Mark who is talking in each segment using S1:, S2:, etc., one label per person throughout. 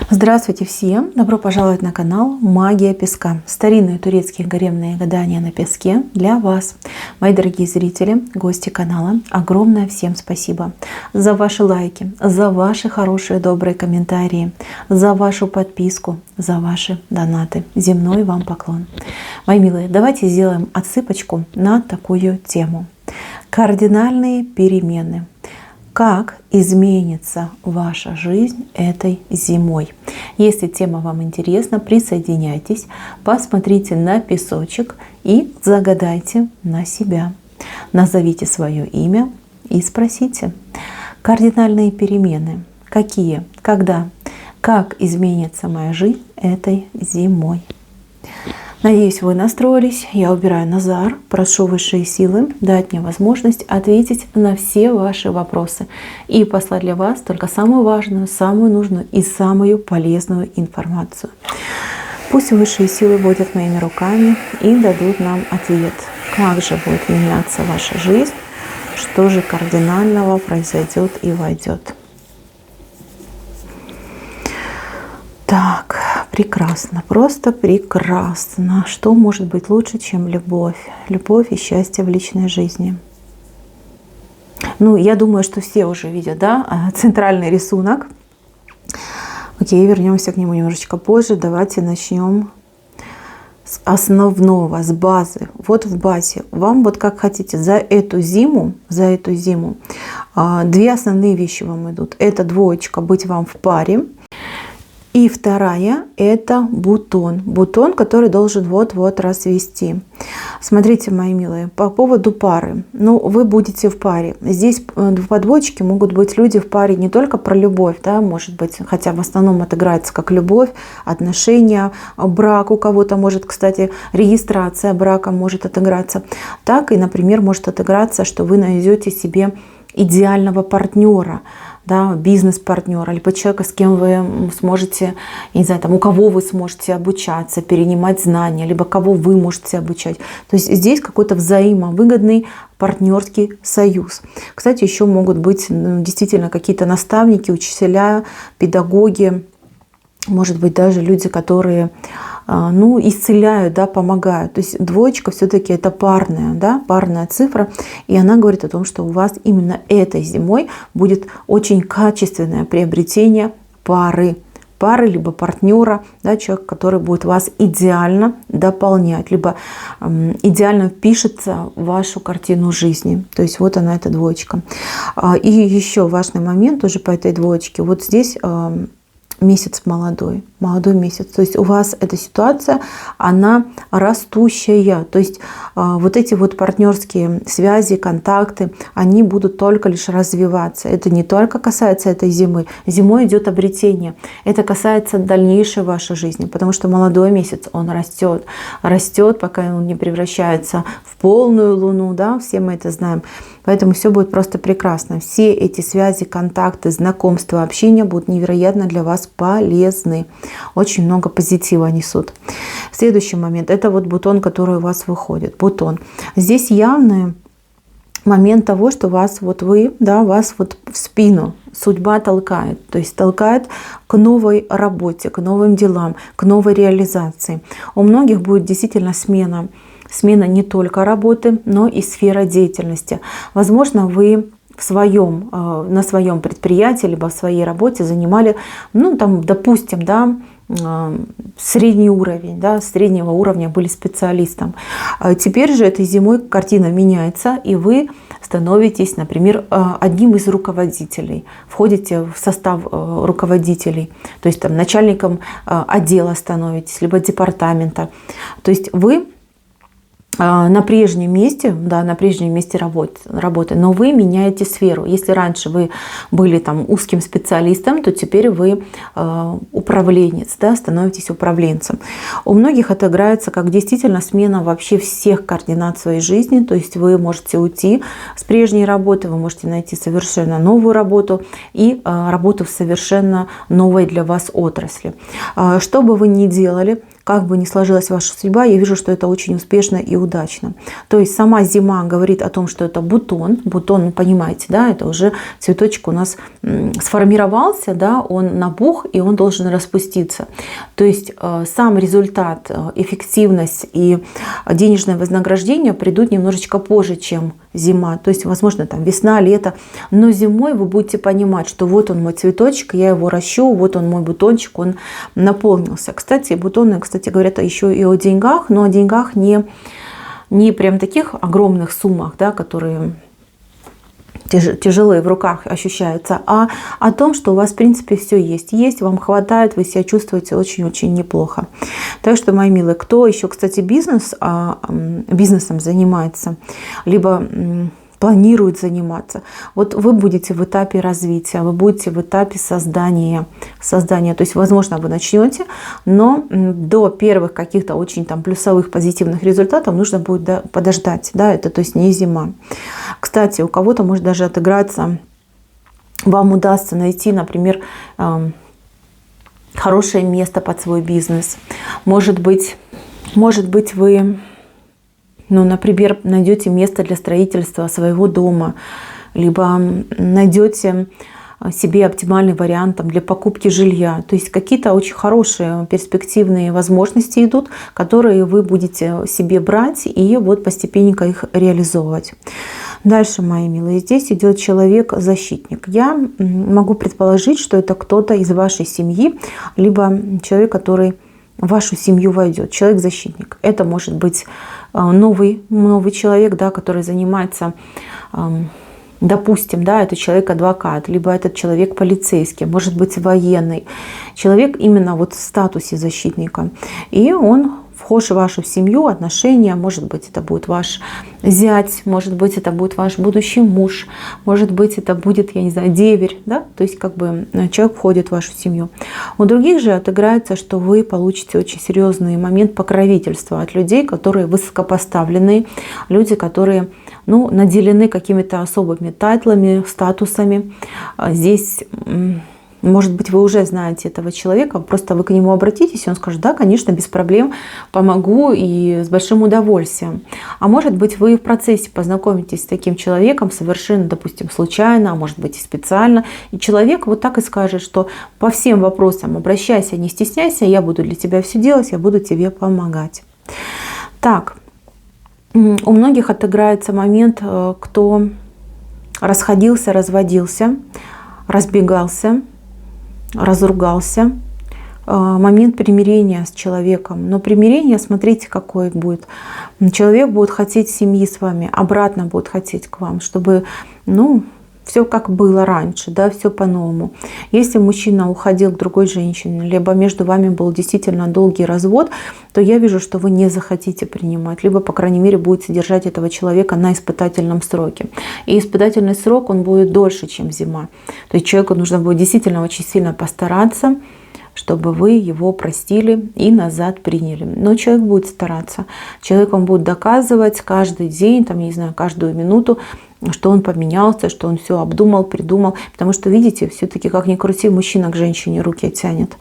S1: Здравствуйте всем! Добро пожаловать на канал Магия Песка. Старинные турецкие гаремные гадания на песке для вас. Мои дорогие зрители, гости канала, огромное всем спасибо за ваши лайки, за ваши хорошие добрые комментарии, за вашу подписку, за ваши донаты. Земной вам поклон. Мои милые, давайте сделаем отсыпочку на такую тему. Кардинальные перемены. Как изменится ваша жизнь этой зимой? Если тема вам интересна, присоединяйтесь, посмотрите на песочек и загадайте на себя. Назовите свое имя и спросите. Кардинальные перемены. Какие? Когда? Как изменится моя жизнь этой зимой? Надеюсь, вы настроились. Я убираю Назар. Прошу высшие силы дать мне возможность ответить на все ваши вопросы и послать для вас только самую важную, самую нужную и самую полезную информацию. Пусть высшие силы водят моими руками и дадут нам ответ. Как же будет меняться ваша жизнь? Что же кардинального произойдет и войдет? Так, прекрасно, просто прекрасно. Что может быть лучше, чем любовь? Любовь и счастье в личной жизни. Ну, я думаю, что все уже видят, да, центральный рисунок. Окей, вернемся к нему немножечко позже. Давайте начнем с основного, с базы. Вот в базе. Вам вот как хотите, за эту зиму две основные вещи вам идут. Это двоечка, быть вам в паре. И вторая – это бутон. Бутон, который должен вот-вот расцвести. Смотрите, мои милые, по поводу пары. Ну, вы будете в паре. Здесь в подводчике могут быть люди в паре не только про любовь, да, может быть, хотя в основном отыграется как любовь, отношения, брак у кого-то может, кстати, регистрация брака может отыграться. Так и, например, может отыграться, что вы найдете себе идеального партнера, да, бизнес-партнера, либо человека, с кем вы сможете, я не знаю, там, у кого вы сможете обучаться, перенимать знания, либо кого вы можете обучать. То есть здесь какой-то взаимовыгодный партнерский союз. Кстати, еще могут быть действительно какие-то наставники, учителя, педагоги, может быть, даже люди, которые исцеляют, да, помогают. То есть двоечка все-таки это парная, да, парная цифра. И она говорит о том, что у вас именно этой зимой будет очень качественное приобретение пары, либо партнера, да, человек, который будет вас идеально дополнять, либо идеально впишется в вашу картину жизни. То есть вот она, эта двоечка. И еще важный момент тоже по этой двоечке. Вот здесь месяц молодой месяц. То есть у вас эта ситуация, она растущая. То есть вот эти вот партнерские связи, контакты, они будут только лишь развиваться. Это не только касается этой зимы. Зимой идет обретение. Это касается дальнейшей вашей жизни, потому что молодой месяц, он растет, пока он не превращается в полную луну, да, все мы это знаем. Поэтому все будет просто прекрасно. Все эти связи, контакты, знакомства, общения будут невероятно для вас полезны. Очень много позитива несут. Следующий момент. Это вот бутон, который у вас выходит. Бутон. Здесь явный момент того, что вас вот в спину судьба толкает. То есть толкает к новой работе, к новым делам, к новой реализации. У многих будет действительно смена не только работы, но и сфера деятельности. Возможно, вы на своем предприятии, либо в своей работе занимали, допустим, да, средний уровень, да, среднего уровня были специалистом. Теперь же этой зимой картина меняется, и вы становитесь, например, одним из руководителей, входите в состав руководителей, то есть там начальником отдела становитесь, либо департамента. То есть вы на прежнем месте работы, но вы меняете сферу. Если раньше вы были там узким специалистом, то теперь вы управленец, да, становитесь управленцем. У многих это играется как действительно смена вообще всех координат своей жизни, то есть вы можете уйти с прежней работы, вы можете найти совершенно новую работу и работу в совершенно новой для вас отрасли. Что бы вы ни делали, как бы ни сложилась ваша судьба, я вижу, что это очень успешно и удачно. То есть сама зима говорит о том, что это бутон. Бутон, понимаете, да, это уже цветочек у нас сформировался, да, он набух, и он должен распуститься. То есть сам результат, эффективность и денежное вознаграждение придут немножечко позже, чем зима. То есть, возможно, там весна, лето. Но зимой вы будете понимать, что вот он мой цветочек, я его ращу, вот он мой бутончик, он наполнился. Кстати, бутоны, кстати, говорят еще и о деньгах, но о деньгах не прям таких огромных суммах, да, которые тяжелые в руках ощущаются, а о том, что у вас, в принципе, все есть. Есть, вам хватает, вы себя чувствуете очень-очень неплохо. Так что, мои милые, кто еще, кстати, бизнесом занимается, либо планирует заниматься, вот вы будете в этапе развития, вы будете в этапе создания. То есть, возможно, вы начнете, но до первых каких-то очень там плюсовых, позитивных результатов нужно будет подождать. Да, это то есть не зима. Кстати, у кого-то может даже отыграться, вам удастся найти, например, хорошее место под свой бизнес. Может быть вы, например, найдете место для строительства своего дома, либо найдете себе оптимальный вариант для покупки жилья. То есть какие-то очень хорошие перспективные возможности идут, которые вы будете себе брать и вот постепенненько их реализовывать. Дальше, мои милые, здесь идет человек-защитник. Я могу предположить, что это кто-то из вашей семьи, либо человек, который в вашу семью войдет. Человек-защитник. Это может быть новый человек, да, который занимается, допустим, да, это человек-адвокат, либо этот человек полицейский, может быть военный. Человек именно вот в статусе защитника. И он вхож в вашу семью, отношения, может быть, это будет ваш зять, может быть, это будет ваш будущий муж, может быть, это будет, я не знаю, деверь, да, то есть как бы человек входит в вашу семью. У других же отыграется, что вы получите очень серьезный момент покровительства от людей, которые высокопоставленные, люди, которые, наделены какими-то особыми тайтлами, статусами. Здесь, может быть, вы уже знаете этого человека, просто вы к нему обратитесь, и он скажет: да, конечно, без проблем, помогу и с большим удовольствием. А может быть, вы в процессе познакомитесь с таким человеком совершенно, допустим, случайно, а может быть и специально, и человек вот так и скажет, что по всем вопросам обращайся, не стесняйся, я буду для тебя все делать, я буду тебе помогать. Так, у многих отыграется момент, кто расходился, разводился, разбегался, разругался, момент примирения с человеком. Но примирение, смотрите, какое будет. Человек будет хотеть семьи с вами, обратно будет хотеть к вам, чтобы, все как было раньше, да, все по-новому. Если мужчина уходил к другой женщине, либо между вами был действительно долгий развод, то я вижу, что вы не захотите принимать, либо, по крайней мере, будете держать этого человека на испытательном сроке. И испытательный срок, он будет дольше, чем зима. То есть человеку нужно будет действительно очень сильно постараться, чтобы вы его простили и назад приняли. Но человек будет стараться. Человек вам будет доказывать каждый день, каждую минуту, что он поменялся, что он все обдумал, придумал. Потому что, видите, все-таки, как ни крути, мужчина к женщине руки тянет.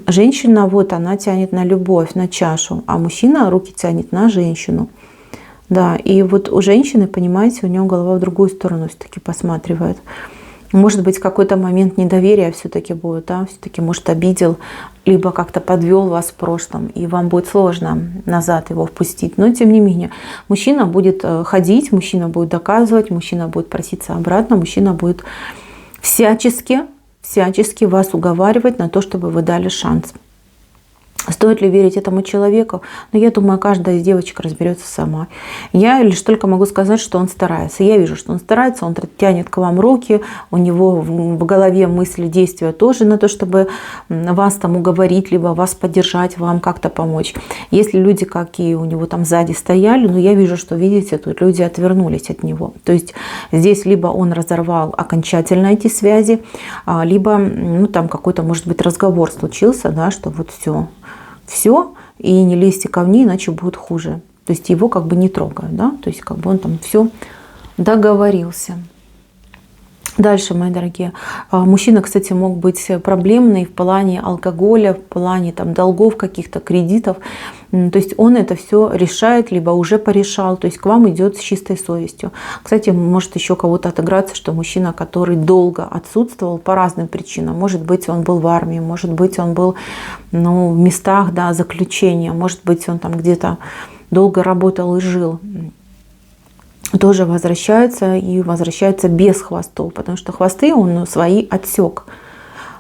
S1: Женщина, она тянет на любовь, на чашу, а мужчина руки тянет на женщину. Да, и вот у женщины, понимаете, у нее голова в другую сторону все-таки посматривает. Может быть, какой-то момент недоверия все-таки будет, да, все-таки, может, обидел, либо как-то подвел вас в прошлом, и вам будет сложно назад его впустить. Но, тем не менее, мужчина будет ходить, мужчина будет доказывать, мужчина будет проситься обратно, мужчина будет всячески вас уговаривать на то, чтобы вы дали шанс. Стоит ли верить этому человеку? Но я думаю, каждая из девочек разберется сама. Я лишь только могу сказать, что он старается. Я вижу, что он старается, он тянет к вам руки, у него в голове мысли, действия тоже на то, чтобы вас там уговорить, либо вас поддержать, вам как-то помочь. Если люди, какие у него там сзади стояли, я вижу, что, видите, тут люди отвернулись от него. То есть здесь либо он разорвал окончательно эти связи, либо там какой-то, может быть, разговор случился, да, что вот все, и не лезьте ко мне, иначе будет хуже. То есть его как бы не трогают, да, то есть как бы он там все договорился. Дальше, мои дорогие, мужчина, кстати, мог быть проблемный в плане алкоголя, в плане там долгов каких-то, кредитов. То есть он это все решает, либо уже порешал, то есть к вам идет с чистой совестью. Кстати, может еще кого-то отыграться, что мужчина, который долго отсутствовал по разным причинам, может быть, он был в армии, может быть, он был в местах, да, заключения, может быть, он там где-то долго работал и жил, тоже возвращается и возвращается без хвостов, потому что хвосты он свои отсек,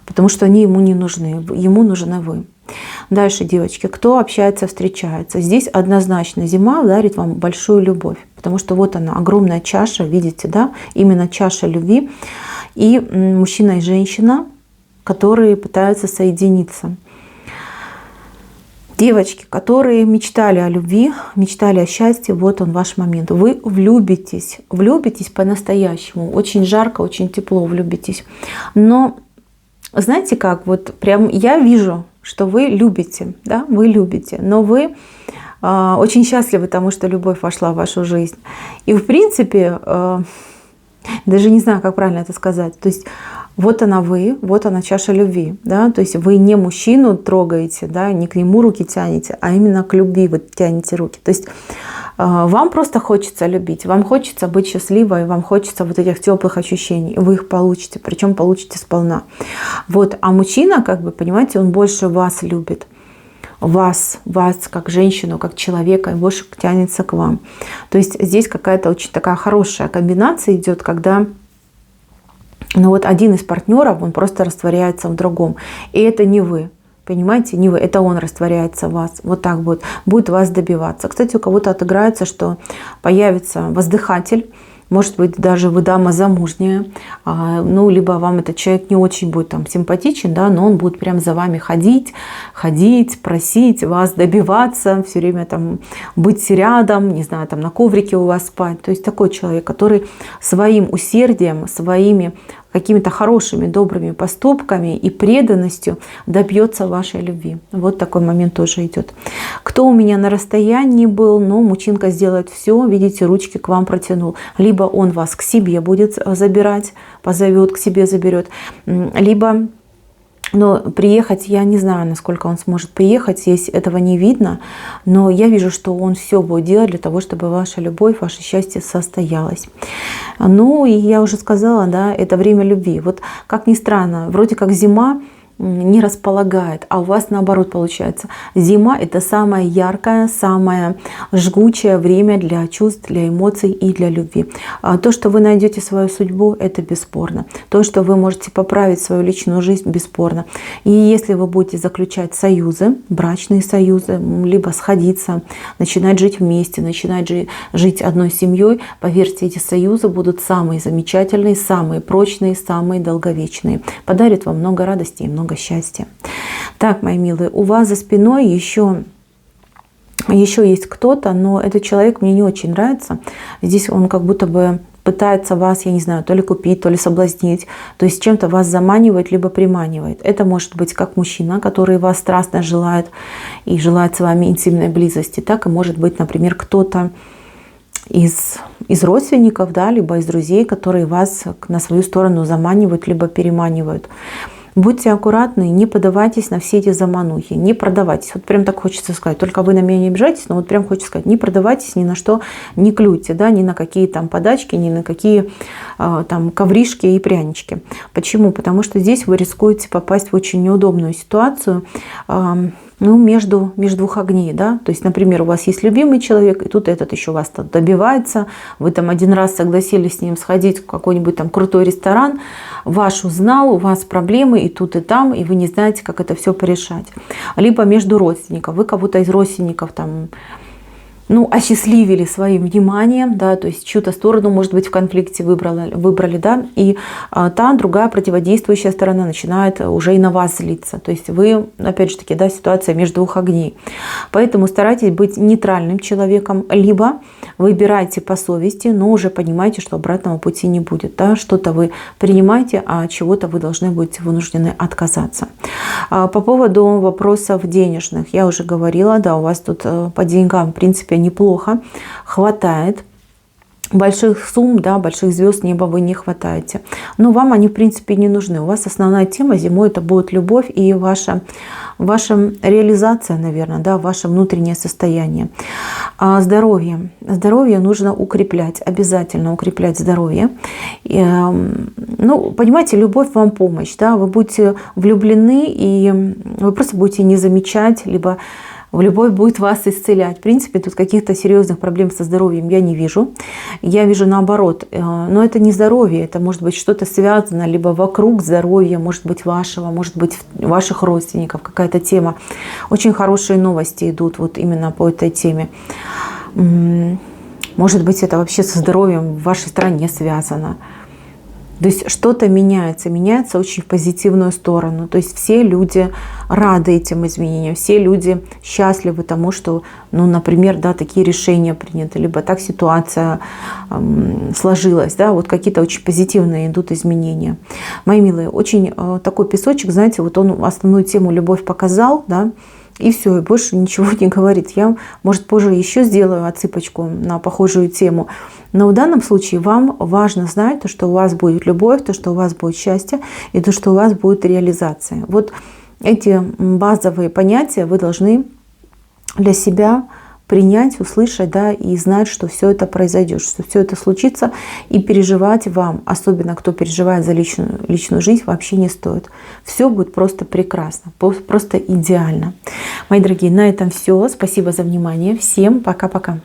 S1: потому что они ему не нужны, ему нужны вы. Дальше, девочки, кто общается, встречается. Здесь однозначно зима дарит вам большую любовь, потому что вот она, огромная чаша, видите, да, именно чаша любви. И мужчина и женщина, которые пытаются соединиться. Девочки, которые мечтали о любви, мечтали о счастье, вот он ваш момент. Вы влюбитесь по-настоящему. Очень жарко, очень тепло влюбитесь. Но знаете как, вот прям я вижу, что вы любите, да, вы любите, но вы очень счастливы тому, что любовь вошла в вашу жизнь. И в принципе, даже не знаю, как правильно это сказать, то есть вот она вы, вот она чаша любви, да, то есть вы не мужчину трогаете, да, не к нему руки тянете, а именно к любви вы тянете руки. То есть вам просто хочется любить, вам хочется быть счастливой, вам хочется вот этих теплых ощущений, вы их получите, причем получите сполна. Вот, а мужчина, как бы, понимаете, он больше вас любит, вас как женщину, как человека, и больше тянется к вам. То есть здесь какая-то очень такая хорошая комбинация идет, когда вот один из партнеров, он просто растворяется в другом. И это не вы. Понимаете, не вы, это он растворяется в вас. Вот так будет вас добиваться. Кстати, у кого-то отыграется, что появится воздыхатель. Может быть, даже вы дама замужняя, либо вам этот человек не очень будет там симпатичен, да, но он будет прям за вами ходить, просить вас, добиваться, все время там быть рядом, не знаю, там на коврике у вас спать. То есть такой человек, который своим усердием, своими какими-то хорошими, добрыми поступками и преданностью добьется вашей любви. Вот такой момент тоже идет. Кто у меня на расстоянии был, но мужчинка сделает все, видите, ручки к вам протянул. Либо он вас к себе будет забирать, позовет, к себе заберет, либо но приехать, я не знаю, насколько он сможет приехать, здесь этого не видно, но я вижу, что он все будет делать для того, чтобы ваша любовь, ваше счастье состоялось. Ну, и я уже сказала, да, это время любви. Вот как ни странно, вроде как зима не располагает, а у вас наоборот получается. Зима — это самое яркое, самое жгучее время для чувств, для эмоций и для любви. То, что вы найдете свою судьбу, это бесспорно. То, что вы можете поправить свою личную жизнь, бесспорно. И если вы будете заключать союзы, брачные союзы, либо сходиться, начинать жить вместе, начинать жить одной семьей, поверьте, эти союзы будут самые замечательные, самые прочные, самые долговечные. Подарят вам много радости и много счастья. Так, мои милые, у вас за спиной еще есть кто-то, но этот человек мне не очень нравится. Здесь он как будто бы пытается вас, я не знаю, то ли купить, то ли соблазнить, то есть чем-то вас заманивает, либо приманивает. Это может быть как мужчина, который вас страстно желает и желает с вами интимной близости, так и может быть, например, кто-то из родственников, да, либо из друзей, которые вас на свою сторону заманивают, либо переманивают. Будьте аккуратны, не поддавайтесь на все эти заманухи, не продавайтесь. Вот прям так хочется сказать, только вы на меня не обижайтесь, но вот прям хочется сказать, не продавайтесь ни на что, не клюйте, да, ни на какие там подачки, ни на какие там ковришки и прянички. Почему? Потому что здесь вы рискуете попасть в очень неудобную ситуацию, между двух огней, да, то есть, например, у вас есть любимый человек, и тут этот еще вас добивается, вы там один раз согласились с ним сходить в какой-нибудь там крутой ресторан, ваш узнал, у вас проблемы и тут, и там, и вы не знаете, как это все порешать. Либо между родственников, вы кого-то из родственников там, осчастливили своим вниманием, да, то есть чью-то сторону, может быть, в конфликте выбрали, да, и та, другая противодействующая сторона начинает уже и на вас злиться. То есть вы, опять же таки, да, ситуация между двух огней. Поэтому старайтесь быть нейтральным человеком, либо выбирайте по совести, но уже понимаете, что обратного пути не будет, да, что-то вы принимаете, а от чего-то вы должны быть вынуждены отказаться. По поводу вопросов денежных, я уже говорила, да, у вас тут по деньгам, в принципе, неплохо, хватает. больших сумм, да, больших звезд неба вы не хватаете. Но вам они, в принципе, не нужны. У вас основная тема зимой это будет любовь и ваша реализация, наверное, да, ваше внутреннее состояние. Здоровье. Здоровье нужно укреплять, обязательно укреплять здоровье. Ну, понимаете, любовь вам помощь, да, вы будете влюблены, и вы просто будете не замечать, либо любовь будет вас исцелять. В принципе, тут каких-то серьезных проблем со здоровьем я не вижу. Я вижу наоборот. Но это не здоровье, это может быть что-то связано либо вокруг здоровья, может быть вашего, может быть ваших родственников, какая-то тема. Очень хорошие новости идут вот именно по этой теме. Может быть, это вообще со здоровьем в вашей стране связано. То есть что-то меняется, меняется очень в позитивную сторону. То есть все люди рады этим изменениям, все люди счастливы тому, что, ну, например, да, такие решения приняты, либо так ситуация сложилась, да, вот какие-то очень позитивные идут изменения. Мои милые, очень такой песочек, знаете, вот он основную тему любовь показал, да, и все, и больше ничего не говорит. Я, может, позже еще сделаю отсыпочку на похожую тему. Но в данном случае вам важно знать, то, что у вас будет любовь, то, что у вас будет счастье, и то, что у вас будет реализация. Вот эти базовые понятия вы должны для себя принять, услышать, да, и знать, что все это произойдет, что все это случится, и переживать вам, особенно кто переживает за личную жизнь, вообще не стоит. Все будет просто прекрасно, просто идеально. Мои дорогие, на этом все. Спасибо за внимание. Всем пока-пока.